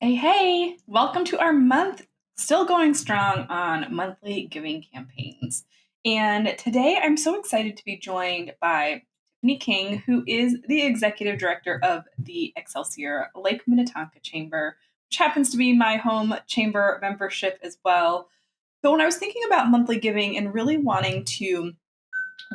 Hey, welcome to our month, still going strong on monthly giving campaigns. And today I'm so excited to be joined by Tiffany King, who is the executive director of the Excelsior Lake Minnetonka Chamber, which happens to be my home chamber membership as well. So when I was thinking about monthly giving and really wanting to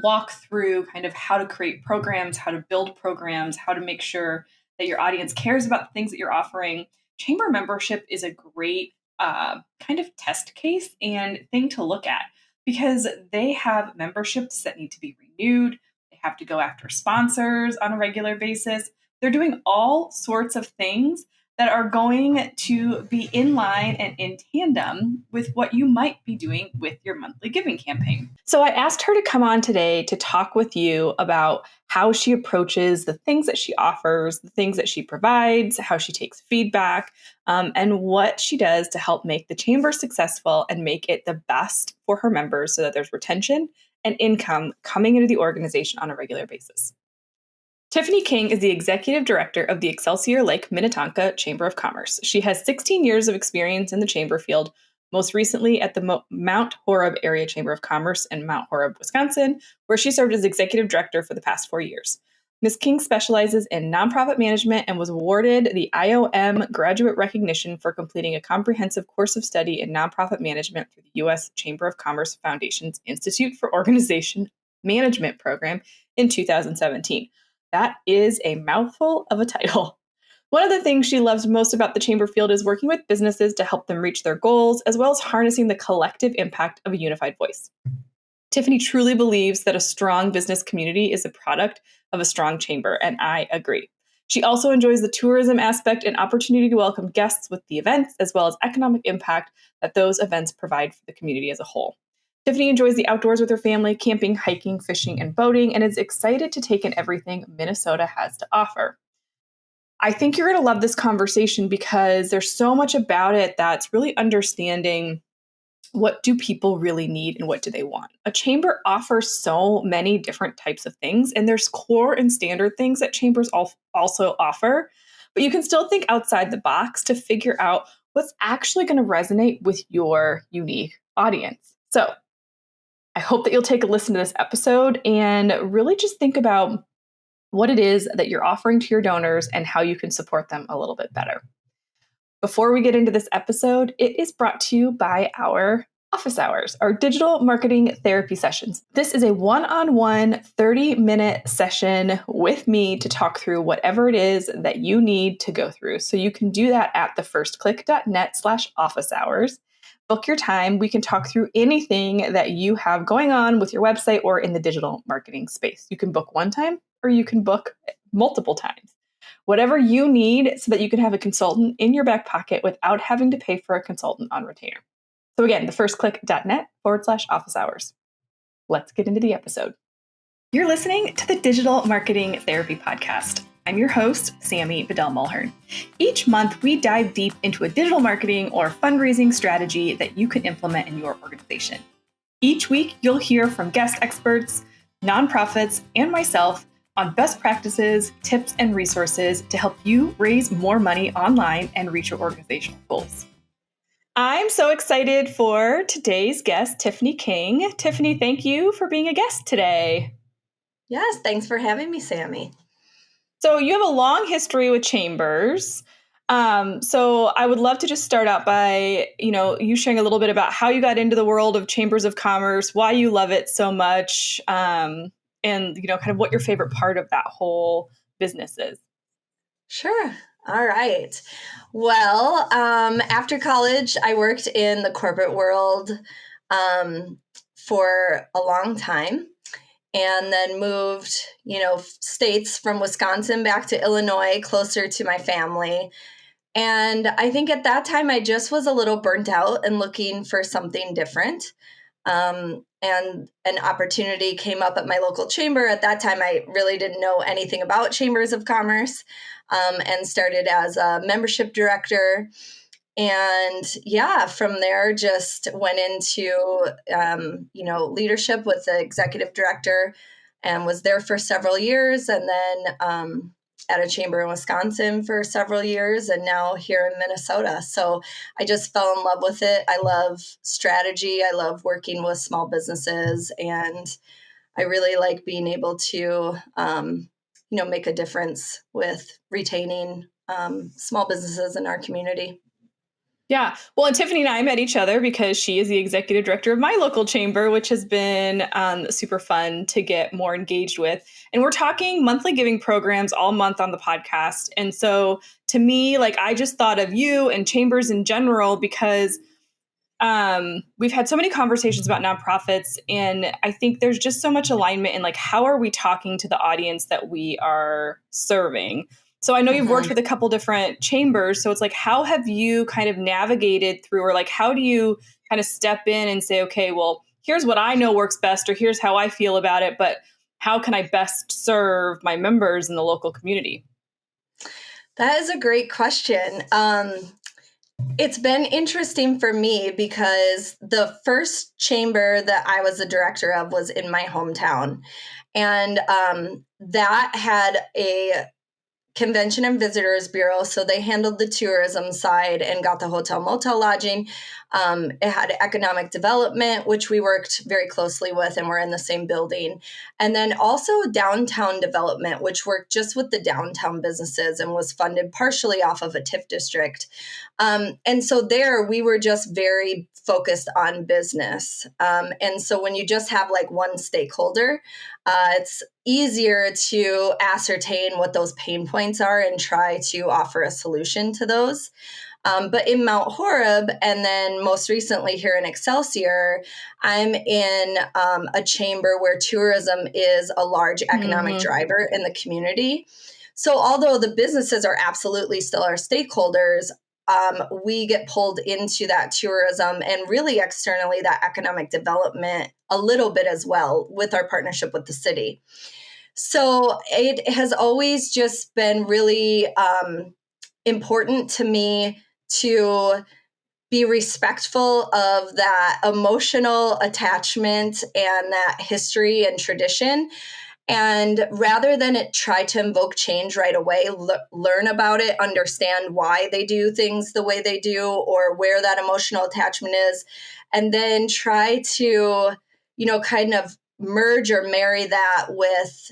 walk through kind of how to create programs, how to build programs, how to make sure that your audience cares about the things that you're offering. Chamber membership is a great kind of test case and thing to look at because they have memberships that need to be renewed. They have to go after sponsors on a regular basis. They're doing all sorts of things that are going to be in line and in tandem with what you might be doing with your monthly giving campaign. So I asked her to come on today to talk with you about how she approaches the things that she offers, the things that she provides, how she takes feedback, and what she does to help make the chamber successful and make it the best for her members so that there's retention and income coming into the organization on a regular basis. Tiffany King is the executive director of the Excelsior Lake Minnetonka Chamber of Commerce. She has 16 years of experience in the chamber field, most recently at the Mount Horeb Area Chamber of Commerce in Mount Horeb, Wisconsin, where she served as executive director for the past 4 years. Ms. King specializes in nonprofit management and was awarded the IOM graduate recognition for completing a comprehensive course of study in nonprofit management through the U.S. Chamber of Commerce Foundation's Institute for Organization Management program in 2017. That is a mouthful of a title. One of the things she loves most about the chamber field is working with businesses to help them reach their goals, as well as harnessing the collective impact of a unified voice. Tiffany truly believes that a strong business community is a product of a strong chamber, and I agree. She also enjoys the tourism aspect and opportunity to welcome guests with the events, as well as economic impact that those events provide for the community as a whole. Tiffany enjoys the outdoors with her family, camping, hiking, fishing, and boating, and is excited to take in everything Minnesota has to offer. I think you're going to love this conversation because there's so much about it that's really understanding what do people really need and what do they want. A chamber offers so many different types of things, and there's core and standard things that chambers also offer, but you can still think outside the box to figure out what's actually going to resonate with your unique audience. So I hope that you'll take a listen to this episode and really just think about what it is that you're offering to your donors and how you can support them a little bit better. Before we get into this episode, it is brought to you by our office hours, our digital marketing therapy sessions. This is a one-on-one 30-minute session with me to talk through whatever it is that you need to go through. So you can do that at thefirstclick.net/office hours. Book your time. We can talk through anything that you have going on with your website or in the digital marketing space. You can book one time or you can book multiple times. Whatever you need so that you can have a consultant in your back pocket without having to pay for a consultant on retainer. So again, thefirstclick.net/office hours. Let's get into the episode. You're listening to the Digital Marketing Therapy Podcast. I'm your host, Sammy Bedell-Mulhern. Each month, we dive deep into a digital marketing or fundraising strategy that you can implement in your organization. Each week, you'll hear from guest experts, nonprofits, and myself on best practices, tips, and resources to help you raise more money online and reach your organizational goals. I'm so excited for today's guest, Tiffany King. Tiffany, thank you for being a guest today. Yes, thanks for having me, Sammy. So you have a long history with chambers. So I would love to just start out by, you sharing a little bit about how you got into the world of chambers of commerce, why you love it so much, and, kind of what your favorite part of that whole business is. Sure. All right. Well, after college, I worked in the corporate world for a long time. And then moved, states from Wisconsin back to Illinois, closer to my family. And I think at that time, I just was a little burnt out and looking for something different. And an opportunity came up at my local chamber. At that time, I really didn't know anything about chambers of commerce, and started as a membership director. And from there, just went into, leadership with the executive director and was there for several years. And then at a chamber in Wisconsin for several years and now here in Minnesota. So I just fell in love with it. I love strategy. I love working with small businesses, and I really like being able to, make a difference with retaining small businesses in our community. Yeah. Well, and Tiffany and I met each other because she is the executive director of my local chamber, which has been super fun to get more engaged with. And we're talking monthly giving programs all month on the podcast. And so to me, like, I just thought of you and chambers in general because we've had so many conversations about nonprofits, and I think there's just so much alignment in like how are we talking to the audience that we are serving. So I know you've worked Mm-hmm. with a couple different chambers, so it's like how have you kind of navigated through, or like how do you kind of step in and say, okay, well, here's what I know works best, or here's how I feel about it, but how can I best serve my members in the local community? That is a great question. It's been interesting for me because the first chamber that I was the director of was in my hometown. And that had a Convention and Visitors Bureau. So they handled the tourism side and got the hotel motel lodging. It had economic development, which we worked very closely with and we're in the same building. And then also downtown development, which worked just with the downtown businesses and was funded partially off of a TIF district. And so there we were just very focused on business. And so when you just have like one stakeholder, it's easier to ascertain what those pain points are and try to offer a solution to those. But in Mount Horeb, and then most recently here in Excelsior, I'm in a chamber where tourism is a large economic Mm-hmm. driver in the community. So although the businesses are absolutely still our stakeholders, we get pulled into that tourism and really externally that economic development a little bit as well with our partnership with the city. So it has always just been really important to me to be respectful of that emotional attachment and that history and tradition. And rather than it try to invoke change right away, learn about it, understand why they do things the way they do or where that emotional attachment is, and then try to, kind of merge or marry that with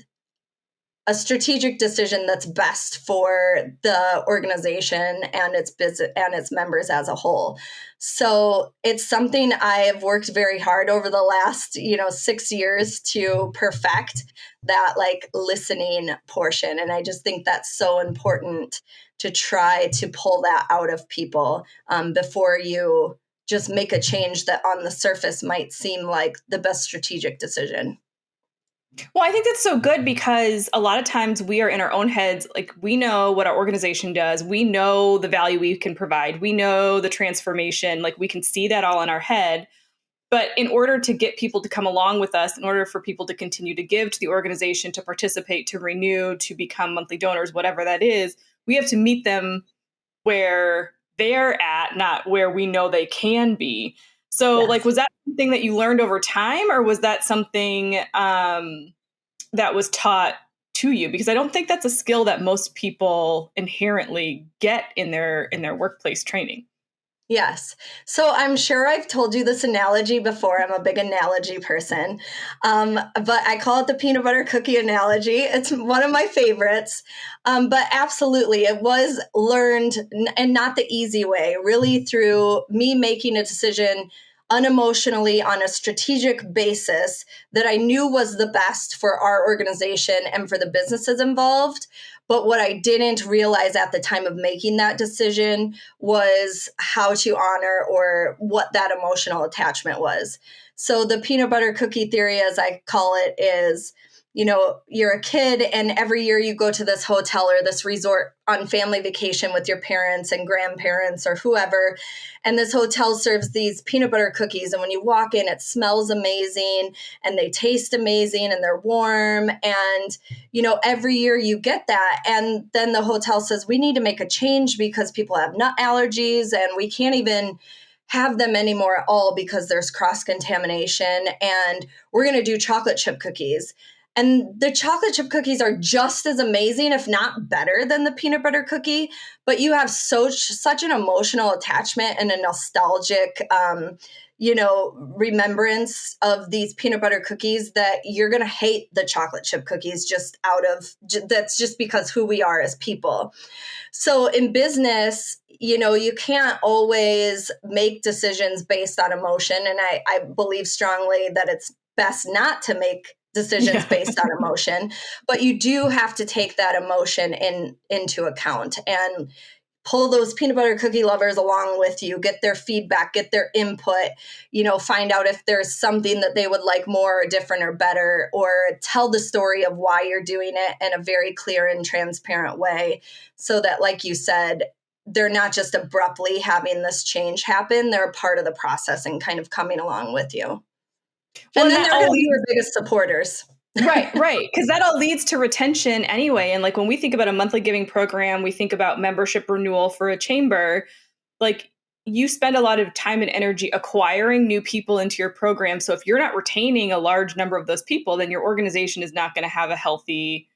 a strategic decision that's best for the organization and its business and its members as a whole. So it's something I have worked very hard over the last, 6 years to perfect that like listening portion. And I just think that's so important to try to pull that out of people before you just make a change that on the surface might seem like the best strategic decision. Well, I think that's so good because a lot of times we are in our own heads. Like, we know what our organization does. We know the value we can provide. We know the transformation. Like, we can see that all in our head. But in order to get people to come along with us, in order for people to continue to give to the organization, to participate, to renew, to become monthly donors, whatever that is, we have to meet them where they're at, not where we know they can be. So, like, Yes. was that something that you learned over time, or was that something that was taught to you? Because I don't think that's a skill that most people inherently get in their workplace training. Yes. So I'm sure I've told you this analogy before. I'm a big analogy person. But I call it the peanut butter cookie analogy. It's one of my favorites. But absolutely, it was learned and not the easy way, really through me making a decision unemotionally on a strategic basis that I knew was the best for our organization and for the businesses involved. But what I didn't realize at the time of making that decision was how to honor or what that emotional attachment was. So the peanut butter cookie theory, as I call it, is, you're a kid and every year you go to this hotel or this resort on family vacation with your parents and grandparents or whoever. And this hotel serves these peanut butter cookies. And when you walk in, it smells amazing and they taste amazing and they're warm. And, every year you get that. And then the hotel says, we need to make a change because people have nut allergies and we can't even have them anymore at all because there's cross contamination. And we're going to do chocolate chip cookies. And the chocolate chip cookies are just as amazing, if not better than the peanut butter cookie. But you have such an emotional attachment and a nostalgic, remembrance of these peanut butter cookies that you're going to hate the chocolate chip cookies that's just because who we are as people. So in business, you can't always make decisions based on emotion. And I believe strongly that it's best not to make decisions Yeah. based on emotion, but you do have to take that emotion into account and pull those peanut butter cookie lovers along with you, get their feedback, get their input, find out if there's something that they would like more or different or better, or tell the story of why you're doing it in a very clear and transparent way so that, like you said, they're not just abruptly having this change happen. They're a part of the process and kind of coming along with you. Well, And and then that they're going all to be leads your biggest supporters. right. Because that all leads to retention anyway. And like when we think about a monthly giving program, we think about membership renewal for a chamber. Like you spend a lot of time and energy acquiring new people into your program. So if you're not retaining a large number of those people, then your organization is not going to have a healthy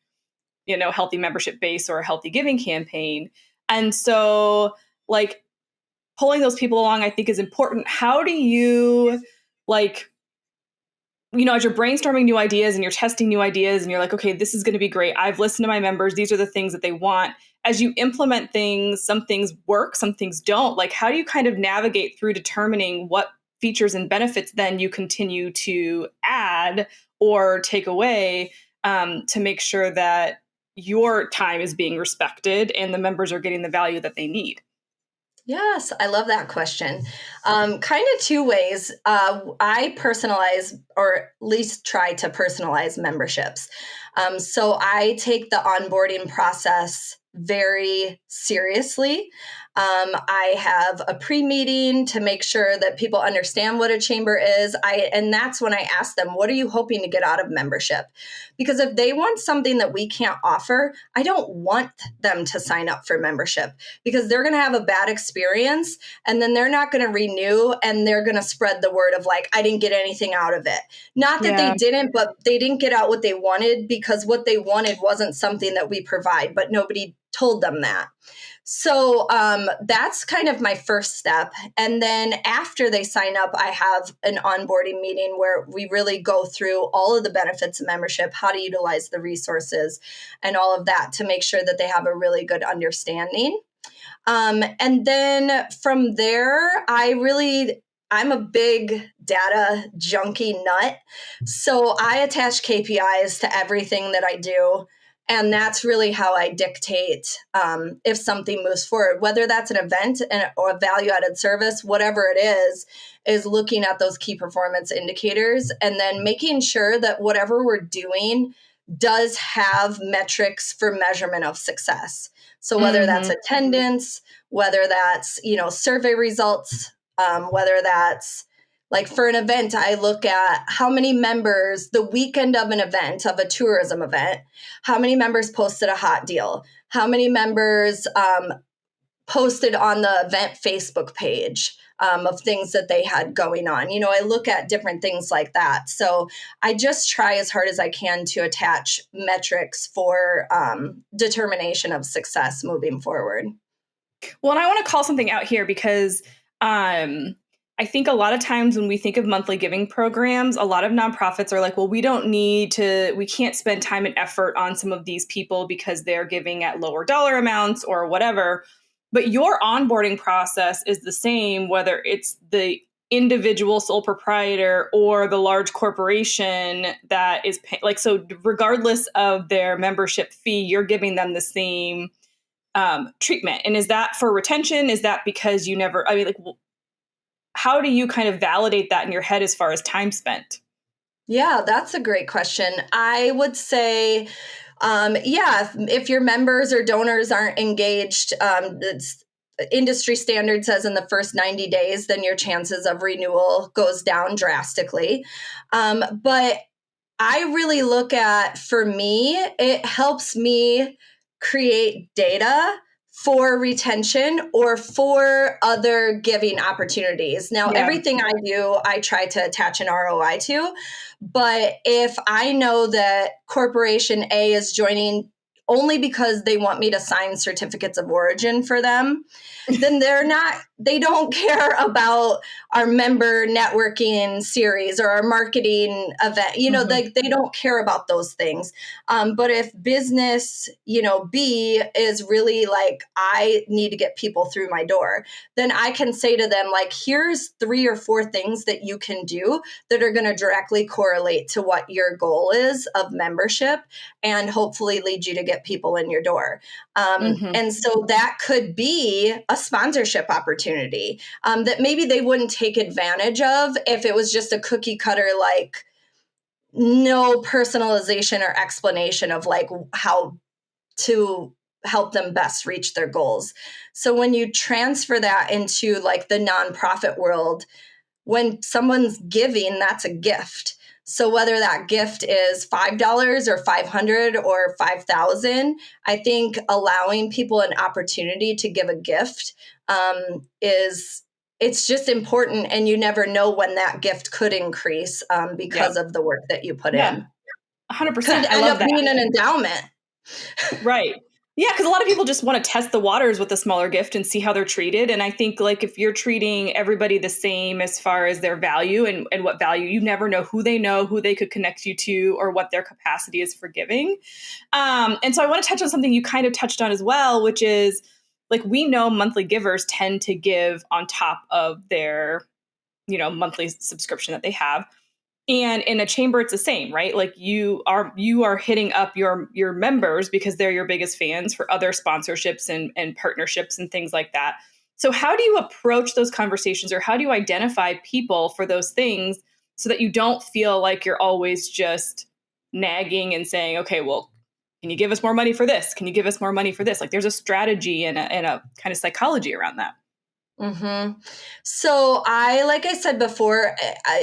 membership base or a healthy giving campaign. And so like pulling those people along, I think is important. How do you like, as you're brainstorming new ideas and you're testing new ideas and you're like, okay, this is going to be great. I've listened to my members. These are the things that they want. As you implement things, some things work, some things don't. Like, how do you kind of navigate through determining what features and benefits then you continue to add or take away to make sure that your time is being respected and the members are getting the value that they need? Yes, I love that question. Kind of two ways. I personalize, or at least try to personalize memberships. So I take the onboarding process very seriously. I have a pre-meeting to make sure that people understand what a chamber is. And that's when I ask them, what are you hoping to get out of membership? Because if they want something that we can't offer, I don't want them to sign up for membership, because they're going to have a bad experience and then they're not going to renew, and they're going to spread the word of like, I didn't get anything out of it. Not that they Yeah. didn't, but they didn't get out what they wanted because what they wanted wasn't something that we provide, but nobody told them that. So that's kind of my first step. And then after they sign up, I have an onboarding meeting where we really go through all of the benefits of membership, how to utilize the resources, and all of that to make sure that they have a really good understanding. And then from there, I'm a big data junkie nut. So I attach KPIs to everything that I do. And that's really how I dictate if something moves forward, whether that's an event or a value added service, whatever it is looking at those key performance indicators and then making sure that whatever we're doing does have metrics for measurement of success. So whether that's Mm-hmm. attendance, whether that's, survey results, whether that's like for an event, I look at how many members the weekend of an event, of a tourism event, how many members posted a hot deal, how many members posted on the event Facebook page of things that they had going on. I look at different things like that. So I just try as hard as I can to attach metrics for determination of success moving forward. Well, and I want to call something out here because I think a lot of times when we think of monthly giving programs, a lot of nonprofits are like, well, we can't spend time and effort on some of these people because they're giving at lower dollar amounts or whatever. But your onboarding process is the same, whether it's the individual sole proprietor or the large corporation that is so regardless of their membership fee, you're giving them the same treatment. And is that for retention? Is that because how do you kind of validate that in your head as far as time spent? Yeah, that's a great question. I would say, if your members or donors aren't engaged, it's industry standard says in the first 90 days, then your chances of renewal goes down drastically. But I really look at, for me, it helps me create data for retention or for other giving opportunities. Now, Yeah. everything I do, I try to attach an ROI to. But if I know that corporation A is joining only because they want me to sign certificates of origin for them, then they don't care about our member networking series or our marketing event. They don't care about those things. But if business, B is really like, I need to get people through my door, then I can say to them, like, here's 3 or 4 things that you can do that are going to directly correlate to what your goal is of membership and hopefully lead you to get people in your door. And so that could be a sponsorship opportunity that maybe they wouldn't take advantage of if it was just a cookie cutter, like no personalization or explanation of like how to help them best reach their goals. So when you transfer that into like the nonprofit world, when someone's giving, that's a gift. So whether that gift is $5 or 500 or 5,000, I think allowing people an opportunity to give a gift it's just important, and you never know when that gift could increase Yep. because of the work that you put Yeah. in. 100%. Could I end love up that. being an endowment. Right. Yeah, because a lot of people just want to test the waters with a smaller gift and see how they're treated. And I think like if you're treating everybody the same as far as their value and what value, you never know who they could connect you to, or what their capacity is for giving. And so I want to touch on something you kind of touched on as well, which is like we know monthly givers tend to give on top of their, monthly subscription that they have. And in a chamber, it's the same, right? Like you are hitting up your members because they're your biggest fans for other sponsorships and partnerships and things like that. So how do you approach those conversations, or how do you identify people for those things so that you don't feel like you're always just nagging and saying, okay, well, can you give us more money for this? Can you give us more money for this? Like there's a strategy and a kind of psychology around that. So like I said before,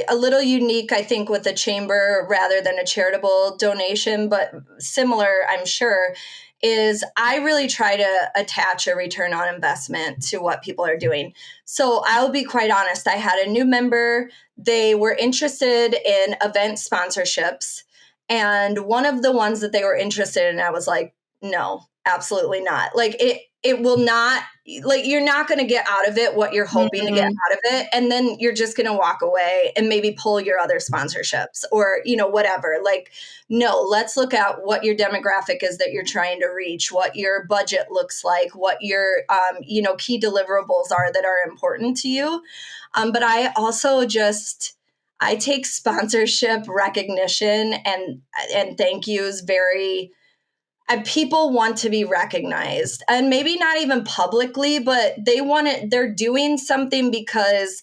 a little unique, I think, with a chamber rather than a charitable donation, but similar, I'm sure, is I really try to attach a return on investment to what people are doing. So I'll be quite honest. I had a new member. They were interested in event sponsorships. And one of the ones that they were interested in, I was like, no, absolutely not. Like it will not, like, you're not going to get out of it what you're hoping to get Mhm. out of it, and then you're just going to walk away and maybe pull your other sponsorships or whatever. Like, no, let's look at what your demographic is that you're trying to reach, what your budget looks like, what your key deliverables are that are important to you. But I also just, I take sponsorship recognition and thank yous very, and people want to be recognized, and maybe not even publicly, but they want it, they're doing something because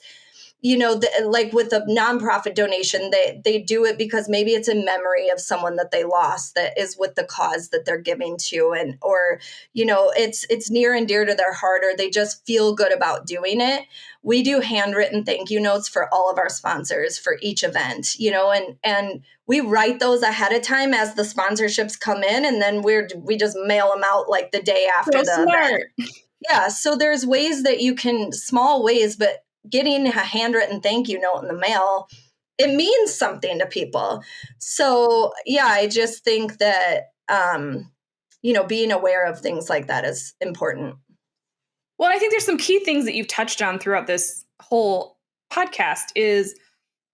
like with a nonprofit donation, they do it because maybe it's in memory of someone that they lost that is with the cause that they're giving to, and or it's near and dear to their heart, or they just feel good about doing it. We do handwritten thank you notes for all of our sponsors for each event, and we write those ahead of time as the sponsorships come in, and then we just mail them out like the day So after the event. smart. Yeah, so there's ways that you can, small ways, but getting a handwritten thank you note in the mail, it means something to people. So yeah, I just think that being aware of things like that is important. Well, I think there's some key things that you've touched on throughout this whole podcast is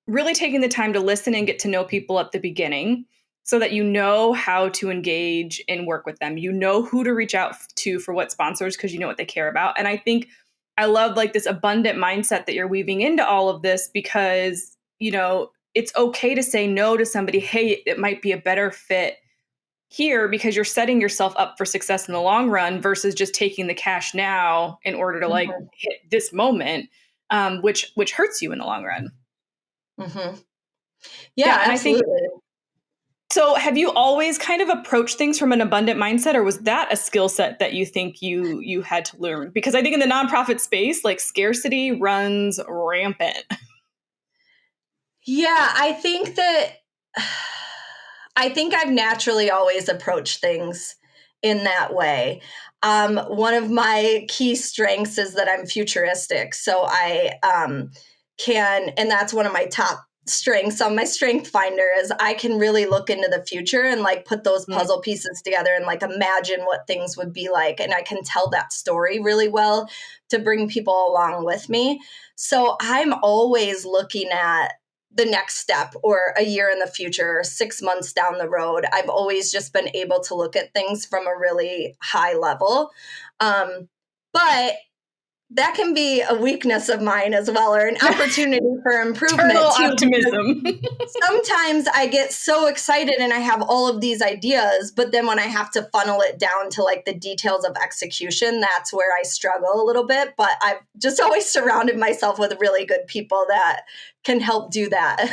really taking the time to listen and get to know people at the beginning so that you know how to engage and work with them. You know who to reach out to for what sponsors because you know what they care about. And I think I love like this abundant mindset that you're weaving into all of this because, it's okay to say no to somebody. Hey, it might be a better fit here because you're setting yourself up for success in the long run versus just taking the cash now in order to like Mm-hmm. hit this moment, which hurts you in the long run. Mm-hmm. Yeah, Yeah, and I think absolutely. so. Have you always kind of approached things from an abundant mindset, or was that a skill set that you think you had to learn? Because I think in the nonprofit space, like scarcity runs rampant. Yeah, I think I've naturally always approached things in that way. One of my key strengths is that I'm futuristic. So I can, and that's one of my top strengths on my strength finder, is I can really look into the future and like put those Mm. puzzle pieces together and like imagine what things would be like. And I can tell that story really well to bring people along with me. So I'm always looking at the next step or a year in the future, 6 months down the road. I've always just been able to look at things from a really high level. But that can be a weakness of mine as well, or an opportunity for Eternal improvement too. optimism. Sometimes I get so excited and I have all of these ideas, but then when I have to funnel it down to like the details of execution, that's where I struggle a little bit. But I've just always surrounded myself with really good people that can help do that.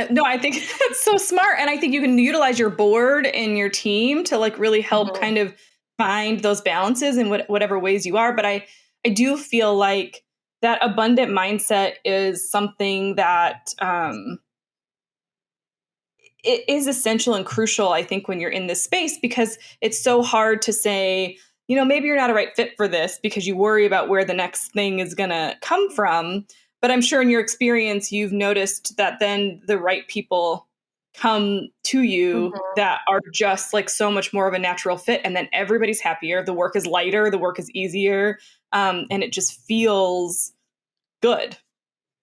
No, I think that's so smart. And I think you can utilize your board and your team to like really help Mhm. kind of find those balances in whatever ways you are. But I do feel like that abundant mindset is something that it is essential and crucial, I think, when you're in this space, because it's so hard to say, maybe you're not a right fit for this because you worry about where the next thing is going to come from. But I'm sure in your experience, you've noticed that then the right people come to you Mhm. that are just like so much more of a natural fit. And then everybody's happier. The work is lighter, the work is easier. And it just feels good.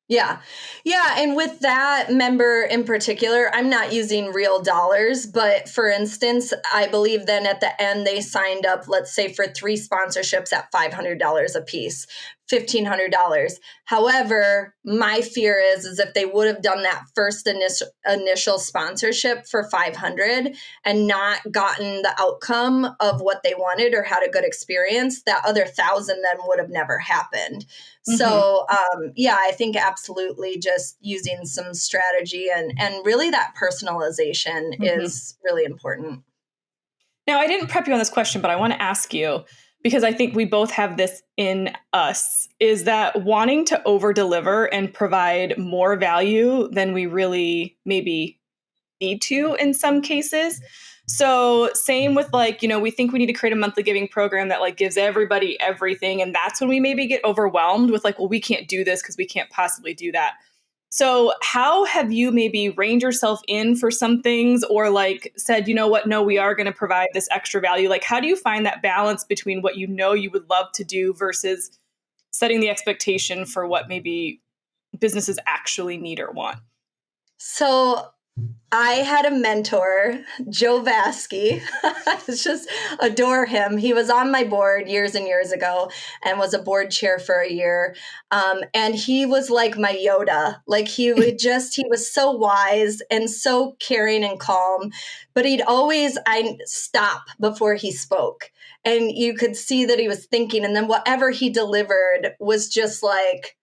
Yeah. Yeah. And with that member in particular, I'm not using real dollars, but for instance, I believe then at the end they signed up, let's say for 3 sponsorships at $500 a piece, $1,500. However, my fear is if they would have done that first initial sponsorship for 500 and not gotten the outcome of what they wanted or had a good experience, that other 1,000 then would have never happened. Mhm. So yeah, I think absolutely just using some strategy and really that personalization Mhm. is really important. Now, I didn't prep you on this question, but I want to ask you because I think we both have this in us, is that wanting to over deliver and provide more value than we really maybe need to in some cases. So, same with like, we think we need to create a monthly giving program that like gives everybody everything. And that's when we maybe get overwhelmed with like, well, we can't do this because we can't possibly do that. So, how have you maybe reined yourself in for some things or like said, you know what, no, we are going to provide this extra value? Like, how do you find that balance between what you would love to do versus setting the expectation for what maybe businesses actually need or want? So I had a mentor, Joe Vasky. I just adore him. He was on my board years and years ago and was a board chair for a year. And he was like my Yoda. Like he was so wise and so caring and calm, but I stop before he spoke. And you could see that he was thinking. And then whatever he delivered was just like,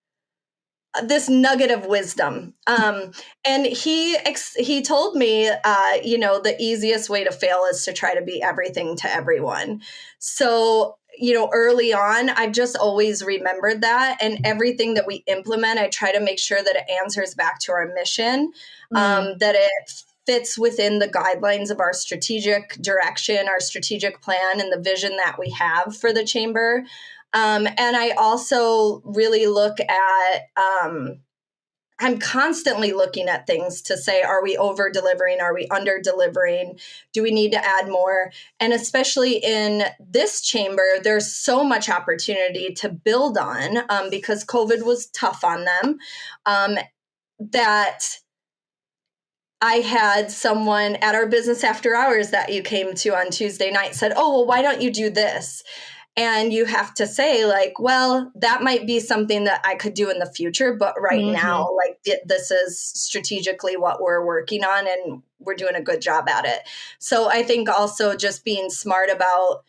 this nugget of wisdom. And he told me, the easiest way to fail is to try to be everything to everyone. So, early on, I've just always remembered that. And everything that we implement, I try to make sure that it answers back to our mission, Mm. that it fits within the guidelines of our strategic direction, our strategic plan, and the vision that we have for the chamber. And I also really look at, I'm constantly looking at things to say, are we over delivering? Are we under delivering? Do we need to add more? And especially in this chamber, there's so much opportunity to build on because COVID was tough on them. That I had someone at our business after hours that you came to on Tuesday night said, oh, well, why don't you do this? And you have to say, like, well, that might be something that I could do in the future, but right now, Mhm. like, this is strategically what we're working on and we're doing a good job at it. So I think also just being smart about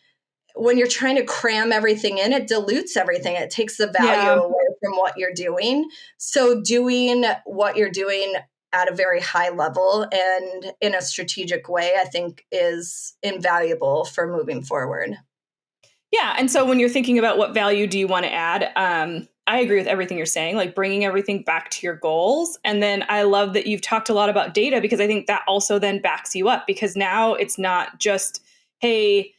when you're trying to cram everything in, it dilutes everything. It takes the value Yeah. away from what you're doing. So doing what you're doing at a very high level and in a strategic way, I think is invaluable for moving forward. Yeah. And so when you're thinking about what value do you want to add, I agree with everything you're saying, like bringing everything back to your goals. And then I love that you've talked a lot about data because I think that also then backs you up because now it's not just, hey,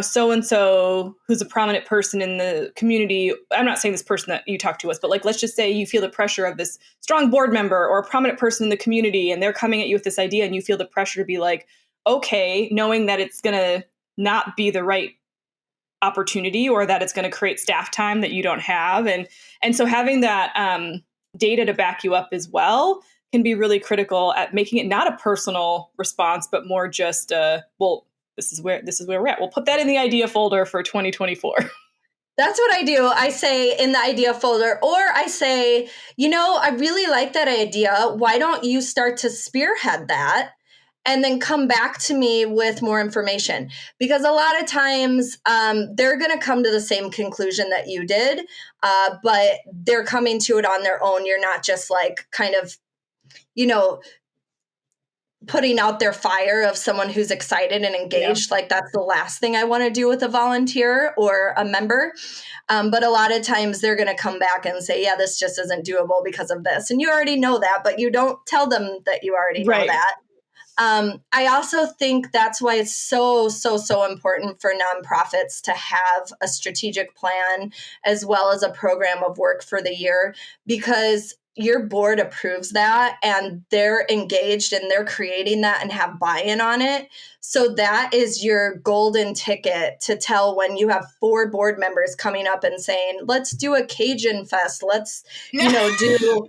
so-and-so who's a prominent person in the community. I'm not saying this person that you talk to us, but like, let's just say you feel the pressure of this strong board member or a prominent person in the community, and they're coming at you with this idea, and you feel the pressure to be like, okay, knowing that it's going to not be the right opportunity or that it's going to create staff time that you don't have. And so having that data to back you up as well can be really critical at making it not a personal response, but more just well, this is where we're at. We'll put that in the idea folder for 2024. That's what I do. I say in the idea folder, or I say, I really like that idea. Why don't you start to spearhead that? And then come back to me with more information, because a lot of times they're going to come to the same conclusion that you did, but they're coming to it on their own. You're not just like kind of, putting out their fire of someone who's excited and engaged. Yeah. Like that's the last thing I want to do with a volunteer or a member. But a lot of times they're going to come back and say, yeah, this just isn't doable because of this. And you already know that, but you don't tell them that you already know Right. that. I also think that's why it's so important for nonprofits to have a strategic plan as well as a program of work for the year, because your board approves that and they're engaged and they're creating that and have buy-in on it. So that is your golden ticket to tell when you have 4 board members coming up and saying, let's do a Cajun fest. Let's, do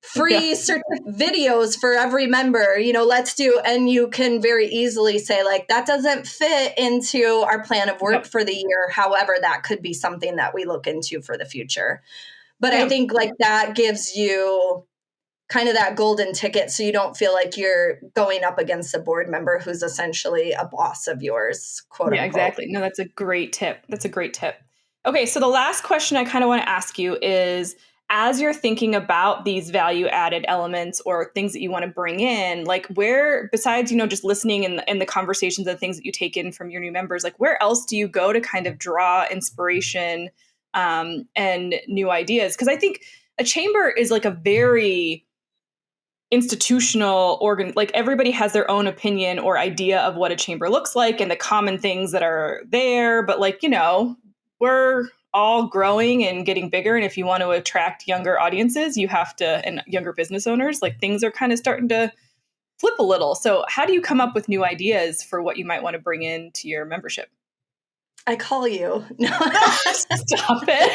free videos for every member, let's do, and you can very easily say like, that doesn't fit into our plan of work for the year. However, that could be something that we look into for the future. But I think like that gives you kind of that golden ticket, so you don't feel like you're going up against a board member who's essentially a boss of yours, quote unquote. Exactly. No, that's a great tip. Okay, so the last question I kind of want to ask you is, as you're thinking about these value added elements or things that you want to bring in, like where, besides, just listening and the conversations and things that you take in from your new members, like where else do you go to kind of draw inspiration and new ideas? Because I think a chamber is like a very institutional organ, like everybody has their own opinion or idea of what a chamber looks like and the common things that are there, but like we're all growing and getting bigger, and if you want to attract younger audiences, you have to, and younger business owners, like things are kind of starting to flip a little. So how do you come up with new ideas for what you might want to bring into your membership? I call you. No. Stop it.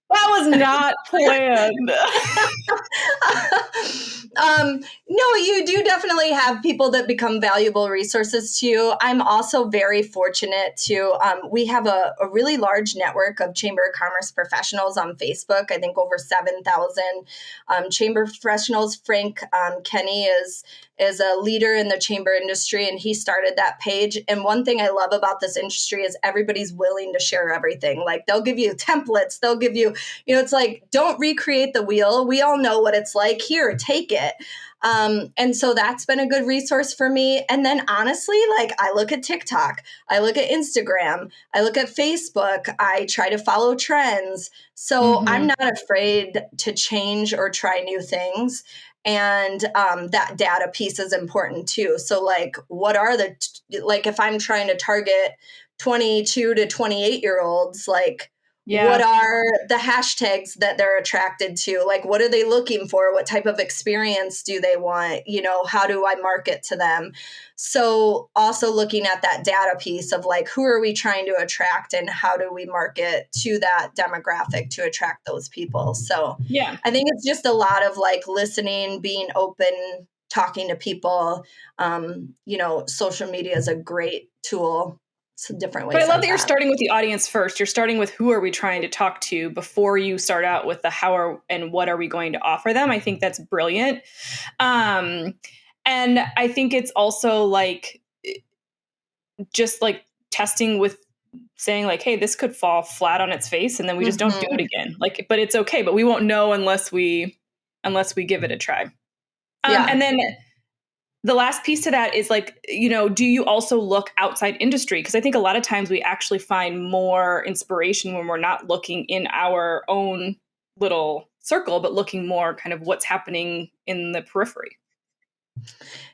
That was not planned. No, you do definitely have people that become valuable resources to you. I'm also very fortunate to, we have a really large network of Chamber of Commerce professionals on Facebook. I think over 7,000 chamber professionals. Frank Kenny is a leader in the chamber industry, and he started that page. And one thing I love about this industry is everybody's willing to share everything. Like they'll give you templates, they'll give you, it's like, don't recreate the wheel. We all know what it's like. Here, take it. And so that's been a good resource for me. And then honestly, like I look at TikTok, I look at Instagram, I look at Facebook, I try to follow trends. So I'm not afraid to change or try new things. And that data piece is important too. So like, what are like if I'm trying to target 22 to 28-year-olds, like, what are the hashtags that they're attracted to? Like, what are they looking for? What type of experience do they want? How do I market to them? So also looking at that data piece of like, who are we trying to attract and how do we market to that demographic to attract those people? So Yeah, I think it's just a lot of like listening, being open, talking to people. Social media is a great tool. Some different ways. But I love that you're starting with the audience first. You're starting with who are we trying to talk to before you start out with the how are and what are we going to offer them. I think that's brilliant. And I think it's also like just like testing with saying like, hey, this could fall flat on its face, and then we just don't do it again. Like, but it's okay. But we won't know unless we give it a try. And then the last piece to that is like, do you also look outside industry? Because I think a lot of times we actually find more inspiration when we're not looking in our own little circle, but looking more kind of what's happening in the periphery.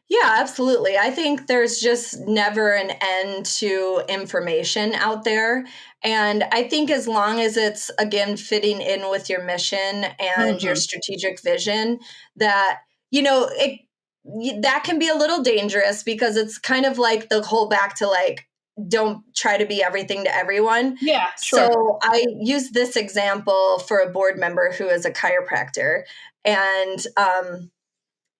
Yeah, absolutely. I think there's just never an end to information out there. And I think as long as it's, again, fitting in with your mission and your Mhm. strategic vision, that, it that can be a little dangerous because it's kind of like the whole back to like, don't try to be everything to everyone. Yeah, sure. So I use this example for a board member who is a chiropractor. And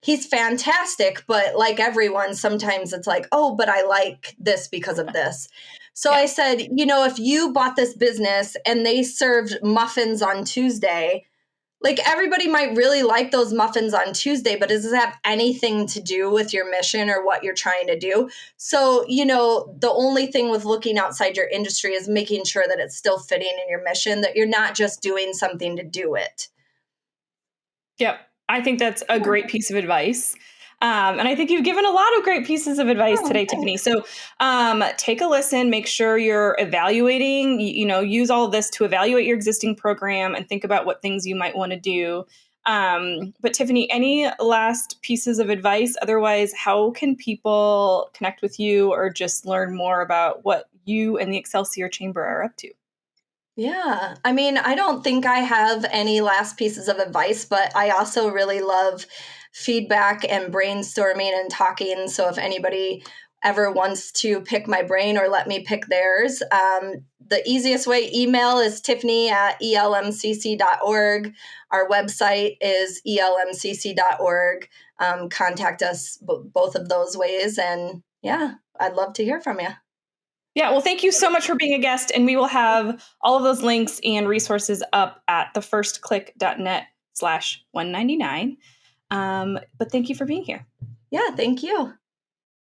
he's fantastic, but like everyone, sometimes it's like, oh, but I like this because of this. So Yeah. I said, if you bought this business and they served muffins on Tuesday, like everybody might really like those muffins on Tuesday, but does it have anything to do with your mission or what you're trying to do? So, the only thing with looking outside your industry is making sure that it's still fitting in your mission, that you're not just doing something to do it. Yep. I think that's a great piece of advice. And I think you've given a lot of great pieces of advice Oh, today, Tiffany. thanks. So take a listen, make sure you're evaluating, use all of this to evaluate your existing program and think about what things you might want to do. But Tiffany, any last pieces of advice? Otherwise, how can people connect with you or just learn more about what you and the Excelsior Chamber are up to? Yeah. I mean, I don't think I have any last pieces of advice, but I also really love feedback and brainstorming and talking. So if anybody ever wants to pick my brain or let me pick theirs, the easiest way email is Tiffany at elmcc.org. Our website is elmcc.org. Contact us both of those ways. And yeah, I'd love to hear from you. Yeah, well, thank you so much for being a guest. And we will have all of those links and resources up at thefirstclick.net/199. But thank you for being here. Yeah, thank you.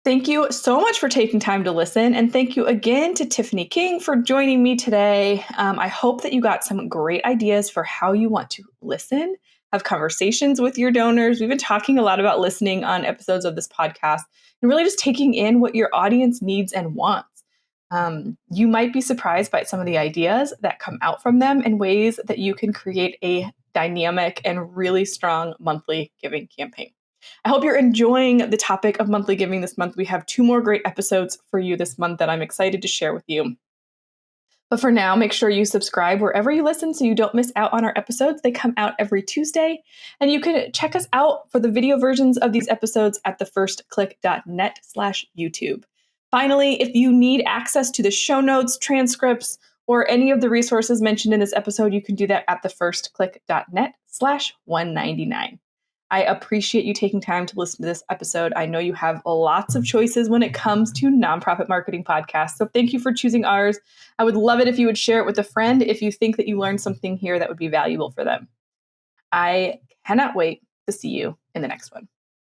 Thank you so much for taking time to listen. And thank you again to Tiffany King for joining me today. I hope that you got some great ideas for how you want to listen, have conversations with your donors. We've been talking a lot about listening on episodes of this podcast and really just taking in what your audience needs and wants. You might be surprised by some of the ideas that come out from them and ways that you can create a dynamic and really strong monthly giving campaign. I hope you're enjoying the topic of monthly giving this month. We have 2 more great episodes for you this month that I'm excited to share with you. But for now, make sure you subscribe wherever you listen so you don't miss out on our episodes. They come out every Tuesday. And you can check us out for the video versions of these episodes at thefirstclick.net/YouTube. Finally, if you need access to the show notes, transcripts, or any of the resources mentioned in this episode, you can do that at thefirstclick.net/199. I appreciate you taking time to listen to this episode. I know you have lots of choices when it comes to nonprofit marketing podcasts. So thank you for choosing ours. I would love it if you would share it with a friend if you think that you learned something here that would be valuable for them. I cannot wait to see you in the next one.